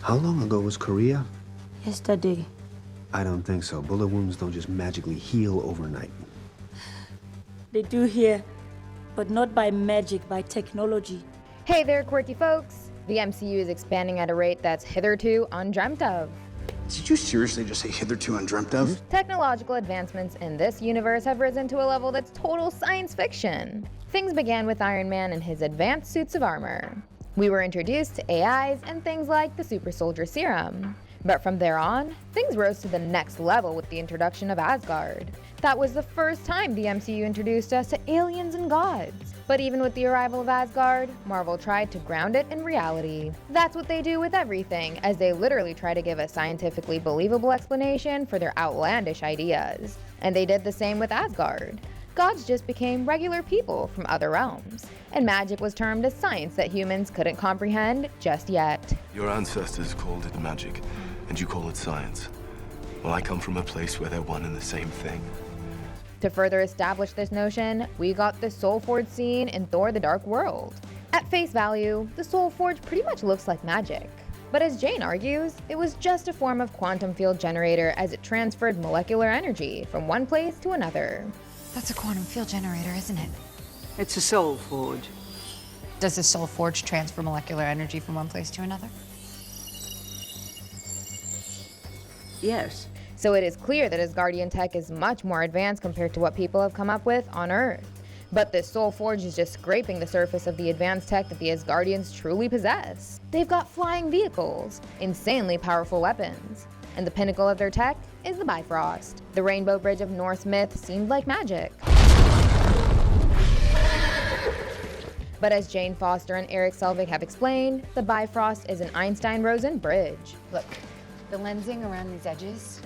How long ago was Korea? Yesterday. I don't think so. Bullet wounds don't just magically heal overnight. They do here, but not by magic, by technology. Hey there, quirky folks! The MCU is expanding at a rate that's hitherto undreamt of. Did you seriously just say hitherto undreamt of? Technological advancements in this universe have risen to a level that's total science fiction. Things began with Iron Man and his advanced suits of armor. We were introduced to AIs and things like the Super Soldier Serum. But from there on, things rose to the next level with the introduction of Asgard. That was the first time the MCU introduced us to aliens and gods. But even with the arrival of Asgard, Marvel tried to ground it in reality. That's what they do with everything, as they literally try to give a scientifically believable explanation for their outlandish ideas. And they did the same with Asgard. Gods just became regular people from other realms, and magic was termed as science that humans couldn't comprehend just yet. Your ancestors called it magic, and you call it science. Well, I come from a place where they're one and the same thing. To further establish this notion, we got the Soulforge scene in Thor: The Dark World. At face value, the Soulforge pretty much looks like magic. But as Jane argues, it was just a form of quantum field generator as it transferred molecular energy from one place to another. That's a quantum field generator, isn't it? It's a Soulforge. Does the Soulforge transfer molecular energy from one place to another? Yes. So it is clear that Asgardian tech is much more advanced compared to what people have come up with on Earth. But this Soulforge is just scraping the surface of the advanced tech that the Asgardians truly possess. They've got flying vehicles, insanely powerful weapons, and the pinnacle of their tech is the Bifrost. The Rainbow Bridge of Norse myth seemed like magic. But as Jane Foster and Eric Selvig have explained, the Bifrost is an Einstein-Rosen bridge. Look, the lensing around these edges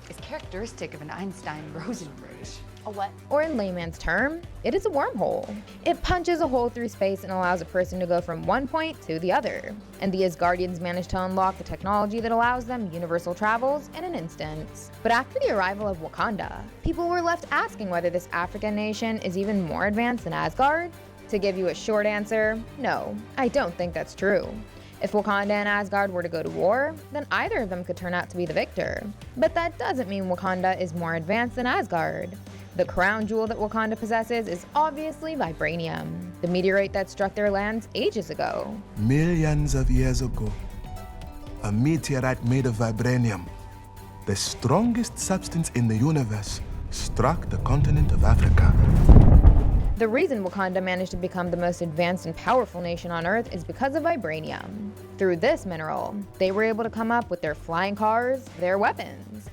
is characteristic of an Einstein-Rosen bridge. A what? Or in layman's term, it is a wormhole. It punches a hole through space and allows a person to go from one point to the other. And the Asgardians managed to unlock the technology that allows them universal travels in an instant. But after the arrival of Wakanda, people were left asking whether this African nation is even more advanced than Asgard. To give you a short answer, no, I don't think that's true. If Wakanda and Asgard were to go to war, then either of them could turn out to be the victor. But that doesn't mean Wakanda is more advanced than Asgard. The crown jewel that Wakanda possesses is obviously vibranium, the meteorite that struck their lands ages ago. Millions of years ago, a meteorite made of vibranium, the strongest substance in the universe, struck the continent of Africa. The reason Wakanda managed to become the most advanced and powerful nation on Earth is because of vibranium. Through this mineral, they were able to come up with their flying cars, their weapons,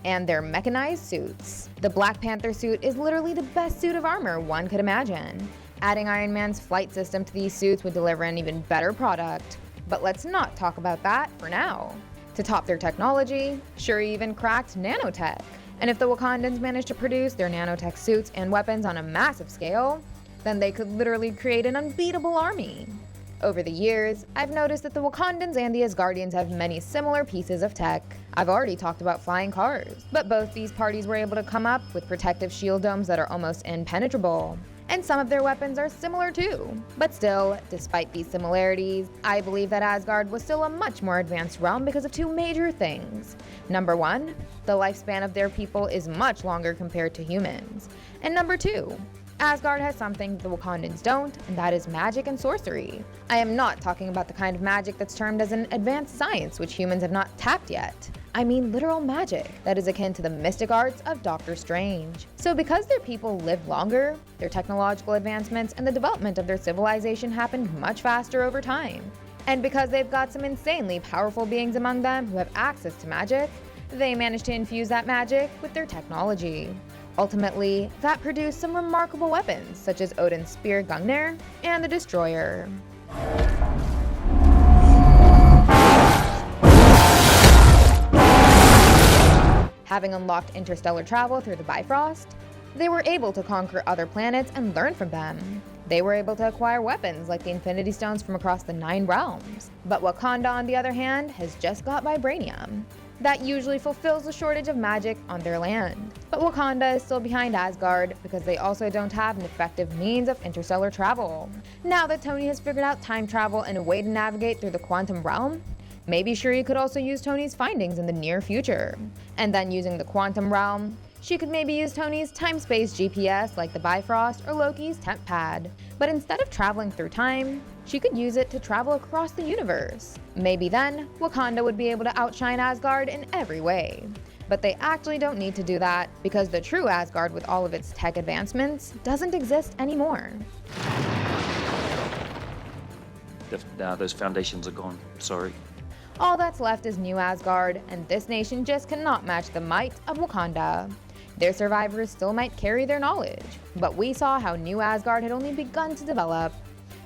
and their mechanized suits. The Black Panther suit is literally the best suit of armor one could imagine. Adding Iron Man's flight system to these suits would deliver an even better product. But let's not talk about that for now. To top their technology, Shuri even cracked nanotech. And if the Wakandans managed to produce their nanotech suits and weapons on a massive scale, then they could literally create an unbeatable army. Over the years, I've noticed that the Wakandans and the Asgardians have many similar pieces of tech. I've already talked about flying cars, but both these parties were able to come up with protective shield domes that are almost impenetrable. And some of their weapons are similar too. But still, despite these similarities, I believe that Asgard was still a much more advanced realm because of two major things. Number one, the lifespan of their people is much longer compared to humans. And number two, Asgard has something the Wakandans don't, and that is magic and sorcery. I am not talking about the kind of magic that's termed as an advanced science which humans have not tapped yet. I mean literal magic that is akin to the mystic arts of Doctor Strange. So because their people lived longer, their technological advancements and the development of their civilization happened much faster over time. And because they've got some insanely powerful beings among them who have access to magic, they managed to infuse that magic with their technology. Ultimately, that produced some remarkable weapons, such as Odin's spear Gungnir and the Destroyer. Having unlocked interstellar travel through the Bifrost, they were able to conquer other planets and learn from them. They were able to acquire weapons like the Infinity Stones from across the 9 realms. But Wakanda, on the other hand, has just got vibranium. That usually fulfills the shortage of magic on their land. But Wakanda is still behind Asgard because they also don't have an effective means of interstellar travel. Now that Tony has figured out time travel and a way to navigate through the quantum realm, maybe Shuri could also use Tony's findings in the near future. And then using the quantum realm, she could maybe use Tony's time-space GPS like the Bifrost or Loki's temp pad. But instead of traveling through time, she could use it to travel across the universe. Maybe then, Wakanda would be able to outshine Asgard in every way. But they actually don't need to do that because the true Asgard with all of its tech advancements doesn't exist anymore. Those foundations are gone. Sorry. All that's left is New Asgard, and this nation just cannot match the might of Wakanda. Their survivors still might carry their knowledge, but we saw how New Asgard had only begun to develop.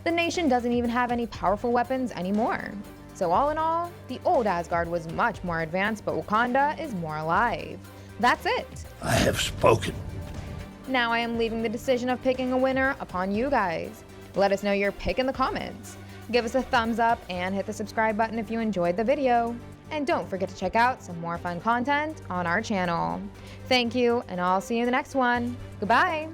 The nation doesn't even have any powerful weapons anymore. So all in all, the old Asgard was much more advanced, but Wakanda is more alive. That's it. I have spoken. Now I am leaving the decision of picking a winner upon you guys. Let us know your pick in the comments. Give us a thumbs up and hit the subscribe button if you enjoyed the video. And don't forget to check out some more fun content on our channel. Thank you, and I'll see you in the next one. Goodbye!